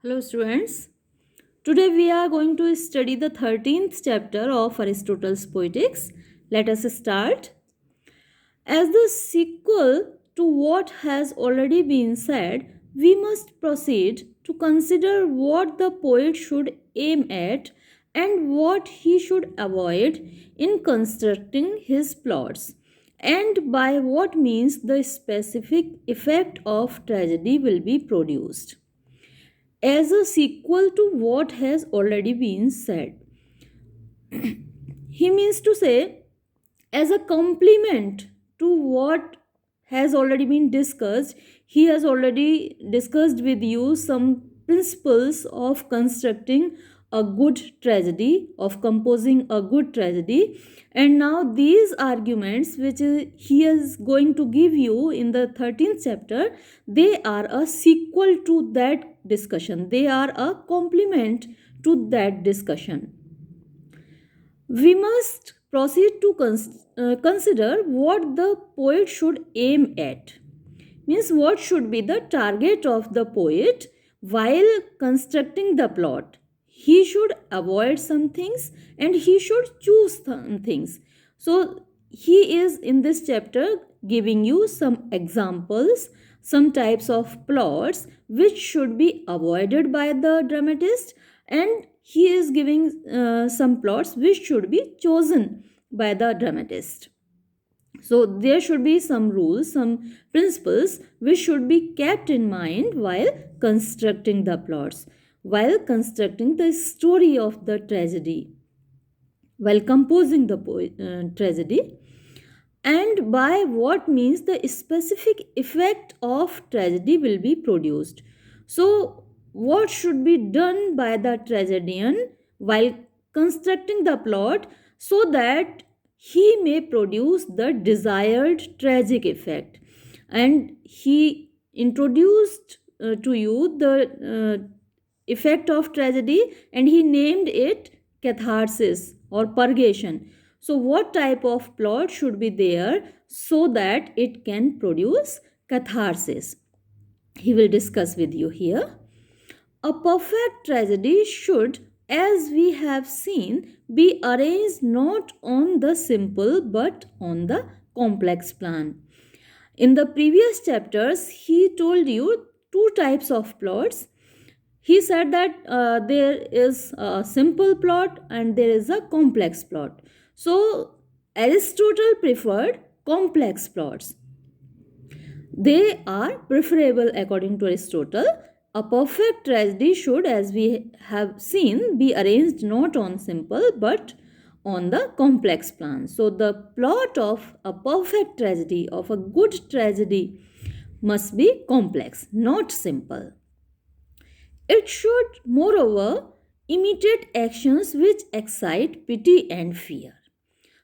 Hello students. Today we are going to study the 13th chapter of Aristotle's Poetics. Let us start. As the sequel to what has already been said, we must proceed to consider what the poet should aim at and what he should avoid in constructing his plots, and by what means the specific effect of tragedy will be produced as a sequel to what has already been said. He means to say, as a complement to what has already been discussed, he has already discussed with you some principles of constructing a good tragedy, of composing a good tragedy. And now, these arguments, which he is going to give you in the 13th chapter, they are a sequel to that discussion, they are a complement to that discussion. We must proceed to consider what the poet should aim at. Means, what should be the target of the poet while constructing the plot. He should avoid some things and he should choose some things. So he is in this chapter giving you some examples, some types of plots which should be avoided by the dramatist, and he is giving some plots which should be chosen by the dramatist. So there should be some rules, some principles which should be kept in mind while constructing the plots, while constructing the story of the tragedy, while composing the tragedy, and by what means the specific effect of tragedy will be produced. So, what should be done by the tragedian while constructing the plot so that he may produce the desired tragic effect? And he introduced to you the effect of tragedy, and he named it catharsis or purgation. So, what type of plot should be there so that it can produce catharsis? He will discuss with you here. A perfect tragedy should, as we have seen, be arranged not on the simple but on the complex plan. In the previous chapters, he told you two types of plots. He said that there is a simple plot and there is a complex plot. So, Aristotle preferred complex plots. They are preferable according to Aristotle. A perfect tragedy should, as we have seen, be arranged not on simple but on the complex plan. So, the plot of a perfect tragedy, of a good tragedy, must be complex, not simple. It should, moreover, imitate actions which excite pity and fear.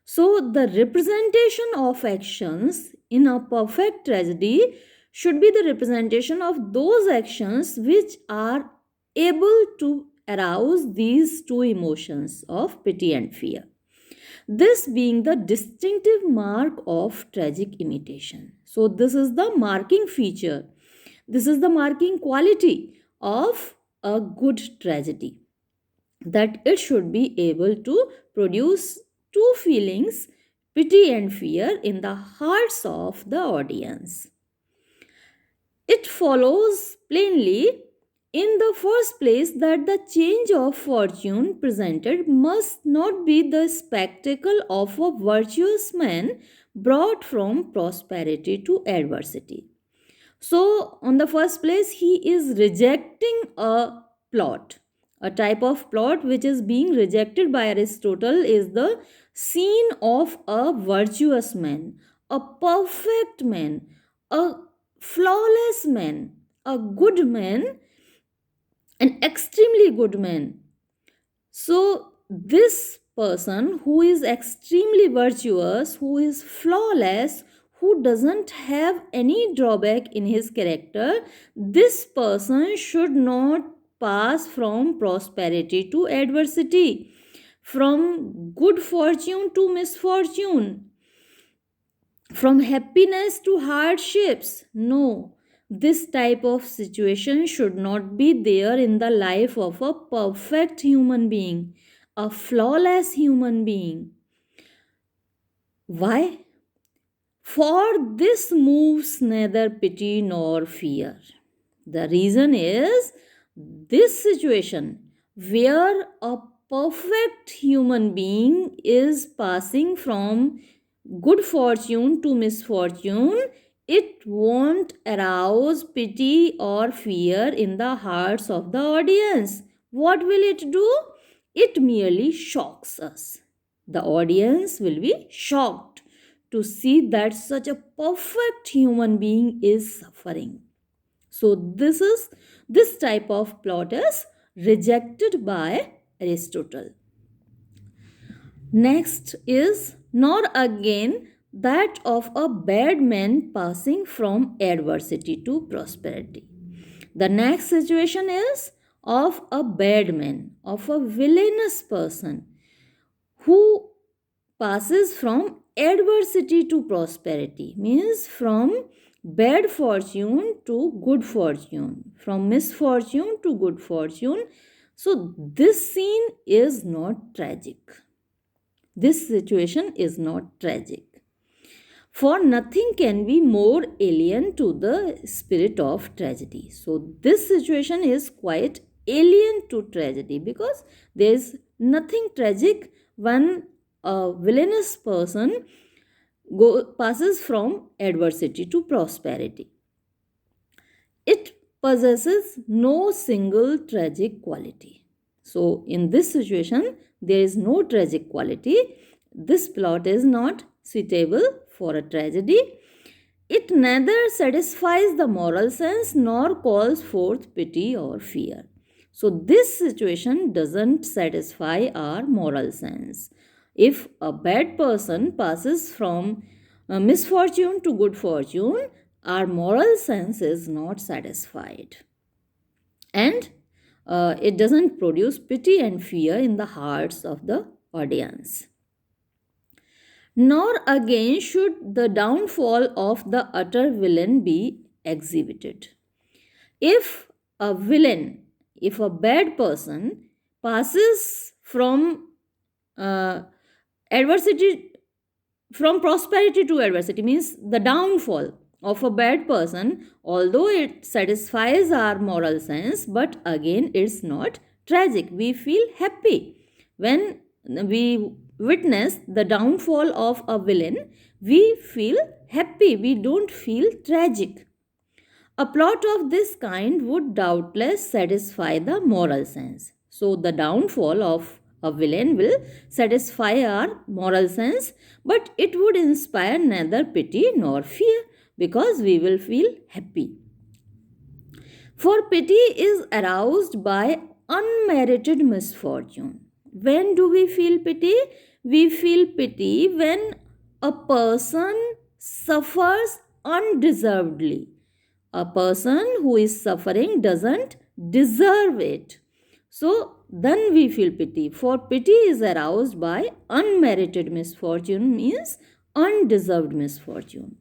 So, the representation of actions in a perfect tragedy should be the representation of those actions which are able to arouse these two emotions of pity and fear. This being the distinctive mark of tragic imitation. So, this is the marking feature, this is the marking quality of a good tragedy, that it should be able to produce two feelings, pity and fear, in the hearts of the audience. It follows plainly, in the first place, that the change of fortune presented must not be the spectacle of a virtuous man brought from prosperity to adversity. So, on the first place, he is rejecting a plot. A type of plot which is being rejected by Aristotle is the scene of a virtuous man, a perfect man, a flawless man, a good man, an extremely good man. So, this person who is extremely virtuous, who is flawless, who doesn't have any drawback in his character, this person should not pass from prosperity to adversity, from good fortune to misfortune, from happiness to hardships. No. This type of situation should not be there in the life of a perfect human being, a flawless human being. Why? For this moves neither pity nor fear. The reason is this situation where a perfect human being is passing from good fortune to misfortune, it won't arouse pity or fear in the hearts of the audience. What will it do? It merely shocks us. The audience will be shocked to see that such a perfect human being is suffering. So this type of plot is rejected by Aristotle. Next is nor again that of a bad man passing from adversity to prosperity. The next situation is of a bad man, of a villainous person who passes from adversity to prosperity, means from bad fortune to good fortune, from misfortune to good fortune. So this scene is not tragic. This situation is not tragic. For nothing can be more alien to the spirit of tragedy. So this situation is quite alien to tragedy because there is nothing tragic when a villainous person passes from adversity to prosperity. It possesses no single tragic quality. So, in this situation, there is no tragic quality. This plot is not suitable for a tragedy. It neither satisfies the moral sense nor calls forth pity or fear. So, this situation doesn't satisfy our moral sense. If a bad person passes from misfortune to good fortune, our moral sense is not satisfied. And it doesn't produce pity and fear in the hearts of the audience. Nor again should the downfall of the utter villain be exhibited. If a villain, if a bad person passes from adversity, from prosperity to adversity, means the downfall of a bad person, although it satisfies our moral sense, but again it's not tragic. We feel happy when we witness the downfall of a villain. We feel happy, we don't feel tragic. A plot of this kind would doubtless satisfy the moral sense. So, the downfall of a villain will satisfy our moral sense, but it would inspire neither pity nor fear because we will feel happy. For pity is aroused by unmerited misfortune. When do we feel pity? We feel pity when a person suffers undeservedly. A person who is suffering doesn't deserve it. So then we feel pity. For pity is aroused by unmerited misfortune, means undeserved misfortune.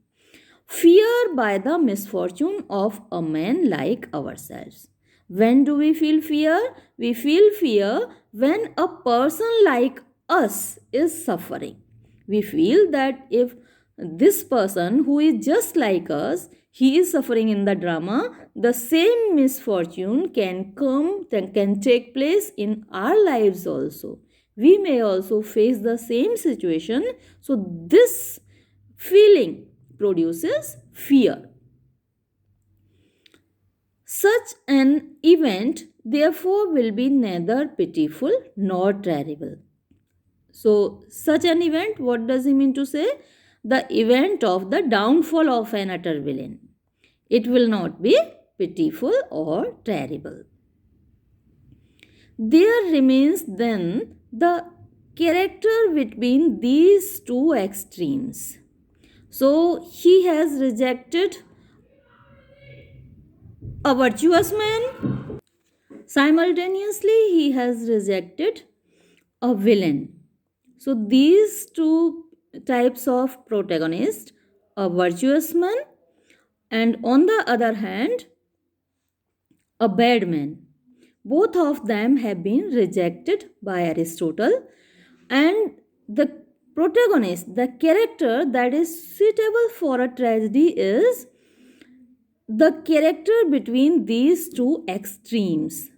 Fear by the misfortune of a man like ourselves. When do we feel fear? We feel fear when a person like us is suffering. We feel that if this person who is just like us, he is suffering in the drama, the same misfortune can take place in our lives also. We may also face the same situation. So this feeling produces fear. Such an event, therefore, will be neither pitiful nor terrible. So, such an event, what does he mean to say? The event of the downfall of an utter villain. It will not be pitiful or terrible. There remains then the character between these two extremes. So, he has rejected a virtuous man. Simultaneously, he has rejected a villain. So, these two types of protagonist, a virtuous man and on the other hand, a bad man. Both of them have been rejected by Aristotle, and the protagonist, the character that is suitable for a tragedy, is the character between these two extremes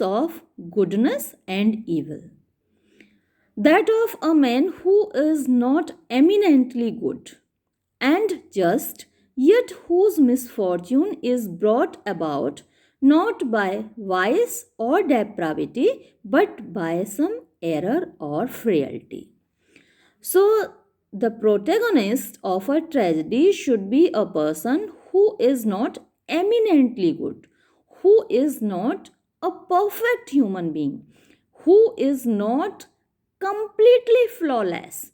of goodness and evil. That of a man who is not eminently good and just, yet whose misfortune is brought about not by vice or depravity, but by some error or frailty. So, the protagonist of a tragedy should be a person who is not eminently good, who is not a perfect human being, who is not completely flawless,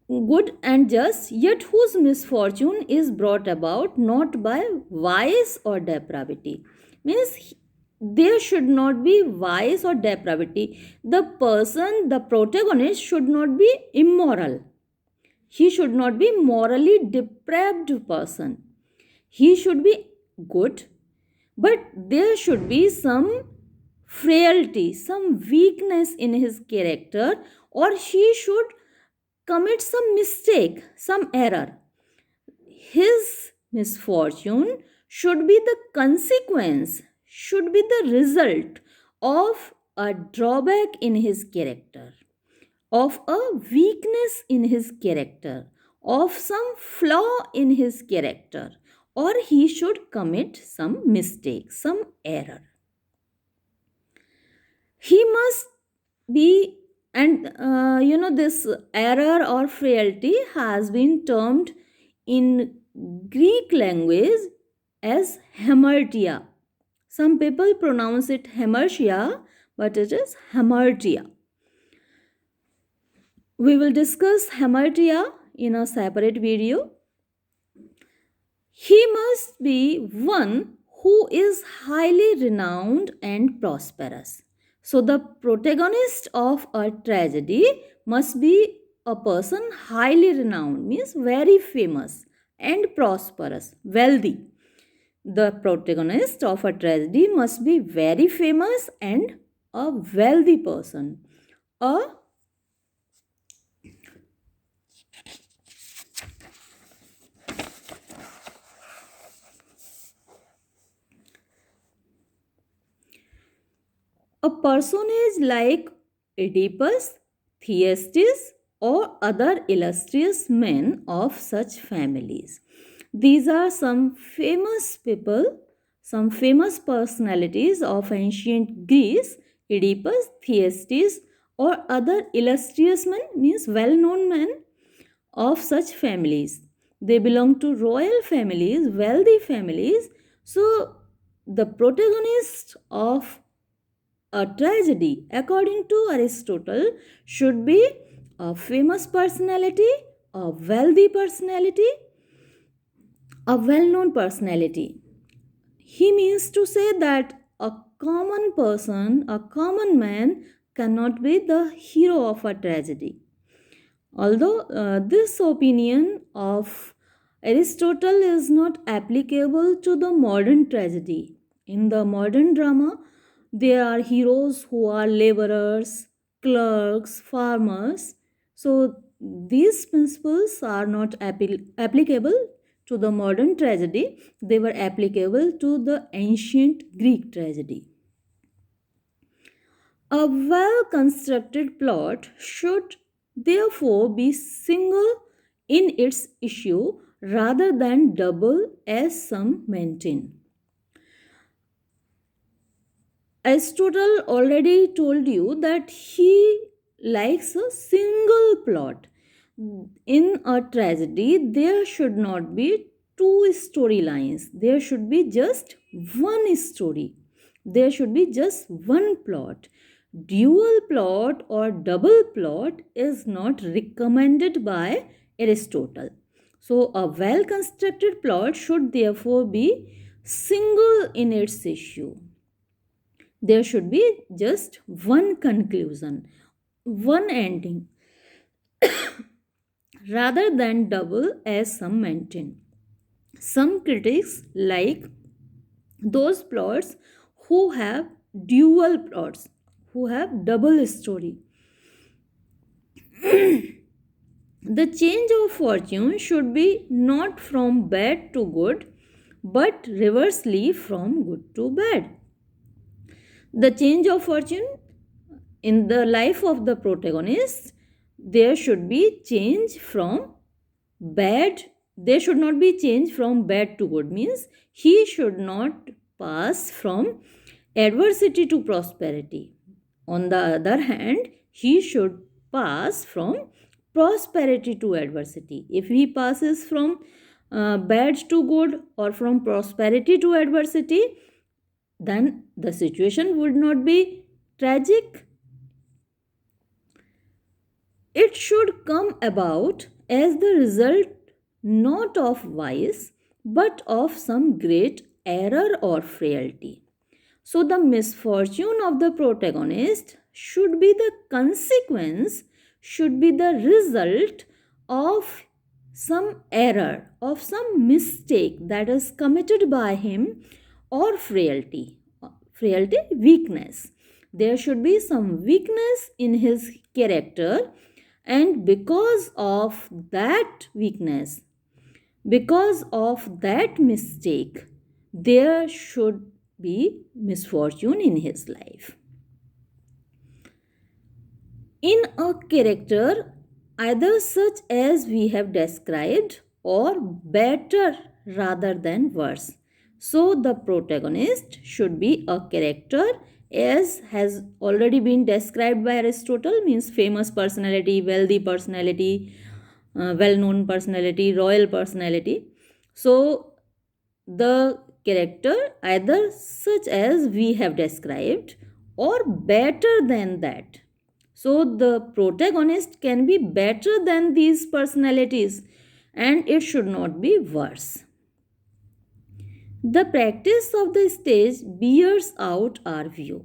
good and just, yet whose misfortune is brought about not by vice or depravity. Means there should not be vice or depravity. The person, the protagonist, should not be immoral. He should not be morally depraved person. He should be good, but there should be some frailty, some weakness in his character, or he should commit some mistake, some error. His misfortune should be the consequence, should be the result of a drawback in his character, of a weakness in his character, of some flaw in his character, or he should commit some mistake, some error. He must be, and this error or frailty has been termed in Greek language as hamartia. Some people pronounce it hamartia, but it is hamartia. We will discuss hamartia in a separate video. He must be one who is highly renowned and prosperous. So, the protagonist of a tragedy must be a person highly renowned, means very famous and prosperous, wealthy. The protagonist of a tragedy must be very famous and a wealthy person. A personage like Oedipus, Thyestes, or other illustrious men of such families. These are some famous people, some famous personalities of ancient Greece. Oedipus, Thyestes, or other illustrious men means well known men of such families. They belong to royal families, wealthy families. So, the protagonist of a tragedy, according to Aristotle, should be a famous personality, a wealthy personality, a well known personality. He means to say that a common person, a common man, cannot be the hero of a tragedy. Although this opinion of Aristotle is not applicable to the modern tragedy. In the modern drama, there are heroes who are laborers, clerks, farmers. So these principles are not applicable to the modern tragedy. They were applicable to the ancient Greek tragedy. A well constructed plot should therefore be single in its issue rather than double, as some maintain. Aristotle already told you that he likes a single plot. In a tragedy, there should not be two storylines, there should be just one story, there should be just one plot. Dual plot or double plot is not recommended by Aristotle. So, a well constructed plot should therefore be single in its issue. There should be just one conclusion, one ending. rather than double as some maintain. Some critics like those plots who have dual plots, who have double story. The change of fortune should be not from bad to good, but reversely from good to bad. The change of fortune in the life of the protagonist, there should be change from bad, there should not be change from bad to good, means he should not pass from adversity to prosperity. On the other hand, he should pass from prosperity to adversity. If he passes from bad to good or from prosperity to adversity, then the situation would not be tragic. It should come about as the result not of vice but of some great error or frailty. So, the misfortune of the protagonist should be the consequence, should be the result of some error, of some mistake that is committed by him, or frailty. Frailty, weakness. There should be some weakness in his character, and because of that weakness, because of that mistake, there should be misfortune in his life. In a character either such as we have described or better rather than worse. So the protagonist should be a character as has already been described by Aristotle, means famous personality, wealthy personality, well-known personality, royal personality. So the character either such as we have described or better than that. So the protagonist can be better than these personalities and it should not be worse. The practice of the stage bears out our view.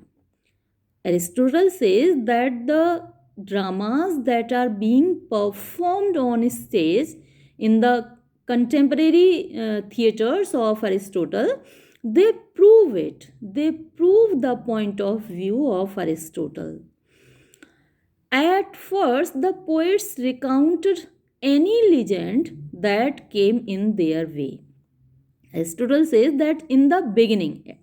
Aristotle says that the dramas that are being performed on stage in the contemporary theaters of Aristotle, they prove it. They prove the point of view of Aristotle. At first, the poets recounted any legend that came in their way. Aristotle says that in the beginning,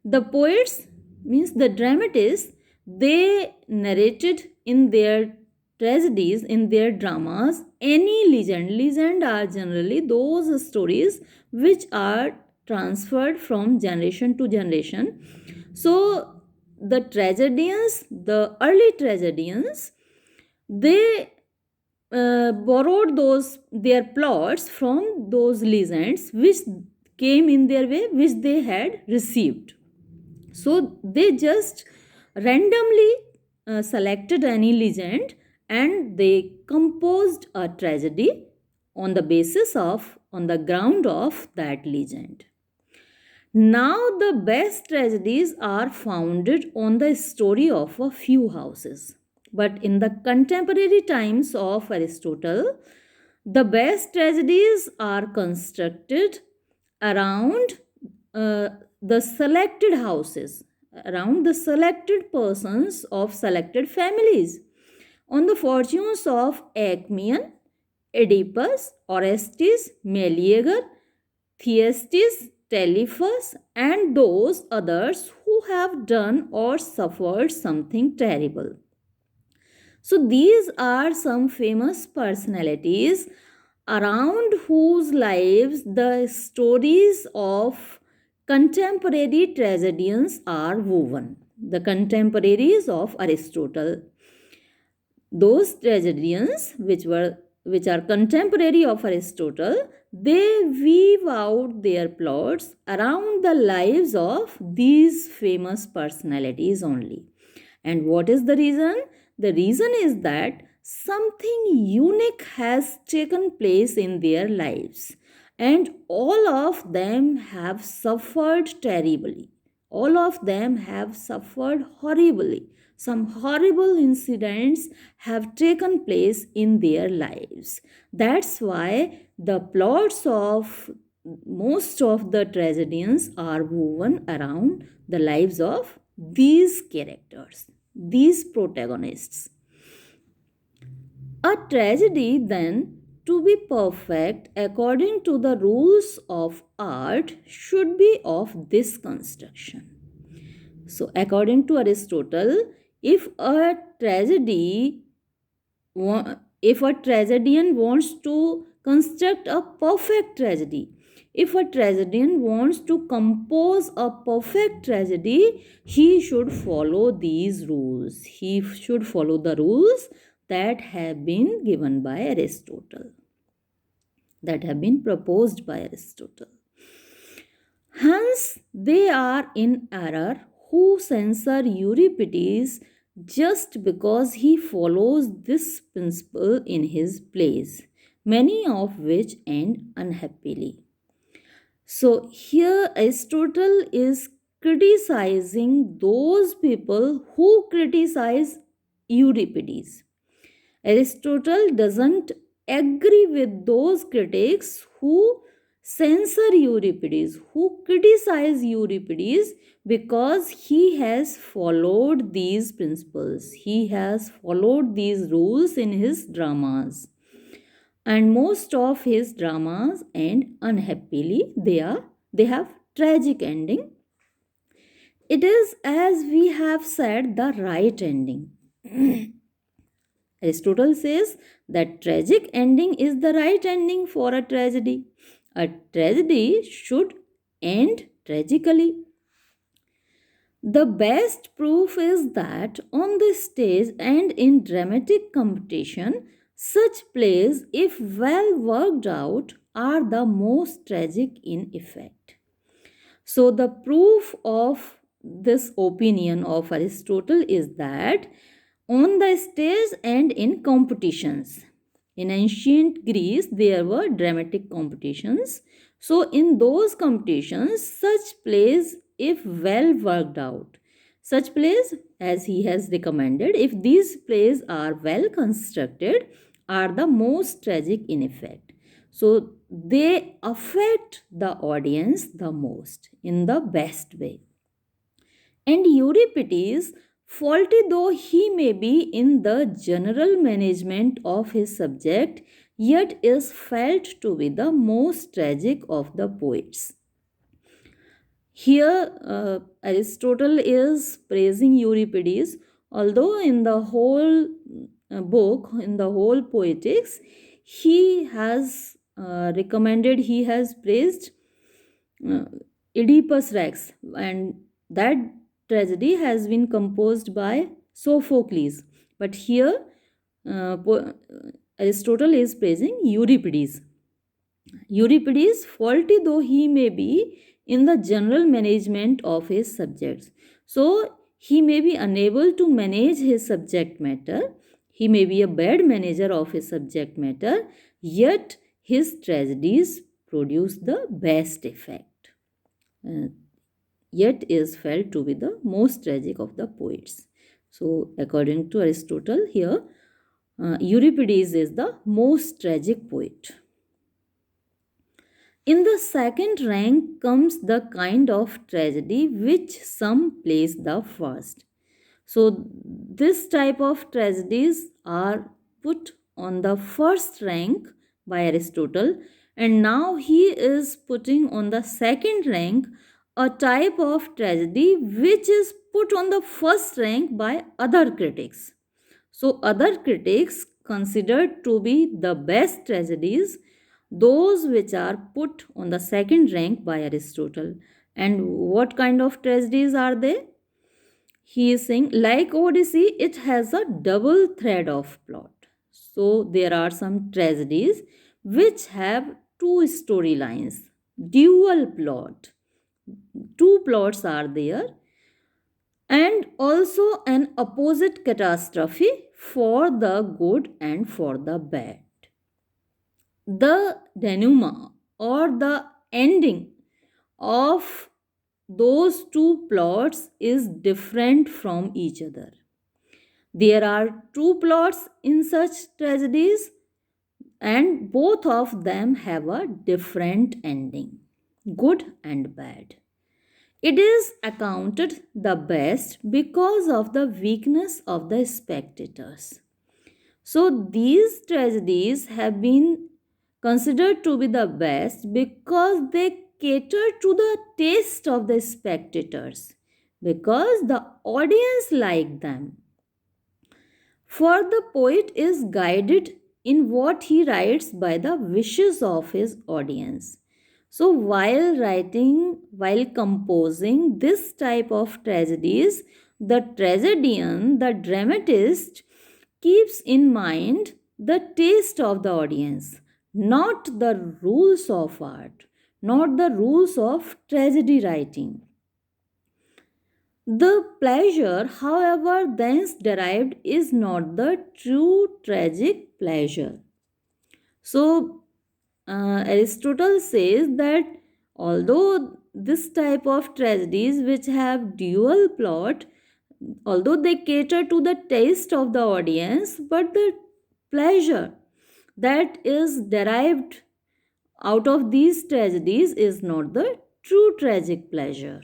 the poets, means the dramatists, they narrated in their tragedies, in their dramas, any legend. Legend are generally those stories which are transferred from generation to generation. So the tragedians, the early tragedians, they borrowed those their plots from those legends which came in their way, which they had received. So they just randomly selected any legend and they composed a tragedy on the basis of, on the ground of that legend. Now the best tragedies are founded on the story of a few houses. But in the contemporary times of Aristotle, the best tragedies are constructed around the selected houses, around the selected persons of selected families, on the fortunes of Acmeon, Oedipus, Orestes, Meleager, Thyestes, Telephus, and those others who have done or suffered something terrible. So, these are some famous personalities around whose lives the stories of contemporary tragedians are woven. The contemporaries of Aristotle. Those tragedians which are contemporary of Aristotle, they weave out their plots around the lives of these famous personalities only. And what is the reason? The reason is that something unique has taken place in their lives, and all of them have suffered terribly. All of them have suffered horribly. some horrible incidents have taken place in their lives. That's why the plots of most of the tragedians are woven around the lives of these characters, these protagonists. A tragedy, then, to be perfect according to the rules of art, should be of this construction. So, according to Aristotle, if a tragedy, if a tragedian wants to construct a perfect tragedy, if a tragedian wants to compose a perfect tragedy, he should follow these rules. He should follow the rules that have been given by Aristotle, that have been proposed by Aristotle. Hence, they are in error who censor Euripides just because he follows this principle in his plays, many of which end unhappily. So, here Aristotle is criticizing those people who criticize Euripides. Aristotle doesn't agree with those critics who censor Euripides, who criticize Euripides because he has followed these principles, he has followed these rules in his dramas. And most of his dramas end unhappily. They have tragic ending. It is, as we have said, the right ending. Aristotle says that tragic ending is the right ending for a tragedy. A tragedy should end tragically. The best proof is that on the stage and in dramatic competition, such plays, if well worked out, are the most tragic in effect. So, the proof of this opinion of Aristotle is that on the stage and in competitions. In ancient Greece, there were dramatic competitions. So, in those competitions, such plays, if well worked out, such plays, as he has recommended, if these plays are well constructed, are the most tragic in effect. So, they affect the audience the most in the best way. And Euripides, faulty though he may be in the general management of his subject, yet is felt to be the most tragic of the poets. Here, Aristotle is praising Euripides, although in the whole book, in the whole poetics, he has recommended, he has praised uh, Oedipus Rex, and that tragedy has been composed by Sophocles. But here, Aristotle is praising Euripides. Euripides, faulty though he may be in the general management of his subjects. So, he may be unable to manage his subject matter, he may be a bad manager of his subject matter, yet his tragedies produce the best effect. Yet is felt to be the most tragic of the poets. So, according to Aristotle, here Euripides is the most tragic poet. In the second rank comes the kind of tragedy which some place the first. So, this type of tragedies are put on the first rank by Aristotle, and now he is putting on the second rank a type of tragedy which is put on the first rank by other critics. So, other critics considered to be the best tragedies those which are put on the second rank by Aristotle. And what kind of tragedies are they? He is saying, like Odyssey, it has a double thread of plot. So there are some tragedies which have two storylines, dual plot. Two plots are there, and also an opposite catastrophe for the good and for the bad. The denouement or the ending of those two plots is different from each other. There are two plots in such tragedies, and both of them have a different ending, good and bad. It is accounted the best because of the weakness of the spectators. So these tragedies have been considered to be the best because they cater to the taste of the spectators, because the audience like them. For the poet is guided in what he writes by the wishes of his audience. So while composing this type of tragedies, the tragedian, the dramatist, keeps in mind the taste of the audience, not the rules of art, not the rules of tragedy writing. The pleasure, however, thence derived is not the true tragic pleasure. So, Aristotle says that although this type of tragedies which have dual plot, although they cater to the taste of the audience, but the pleasure that is derived out of these tragedies is not the true tragic pleasure.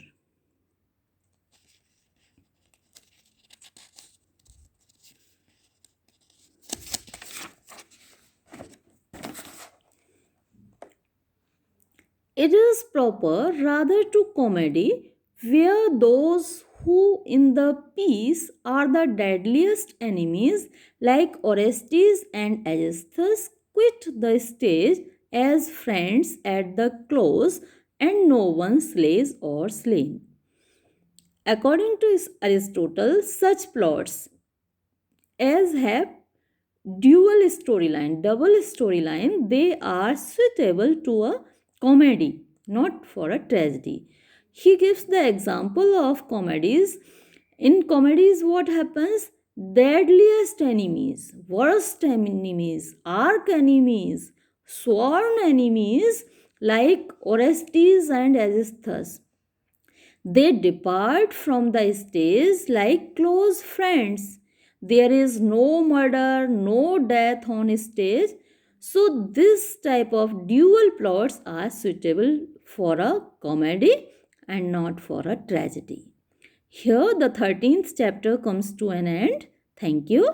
It is proper rather to comedy, where those who in the piece are the deadliest enemies, like Orestes and Aegisthus, quit the stage as friends at the close, and no one slays or slain. According to Aristotle, such plots as have dual storyline, double storyline, they are suitable to a comedy, not for a tragedy. He gives the example of comedies. In comedies, what happens? Deadliest enemies, worst enemies, arch enemies, sworn enemies like Orestes and Aegisthus, they depart from the stage like close friends. There is no murder, no death on stage. So, this type of dual plots are suitable for a comedy and not for a tragedy. Here, the 13th chapter comes to an end. Thank you.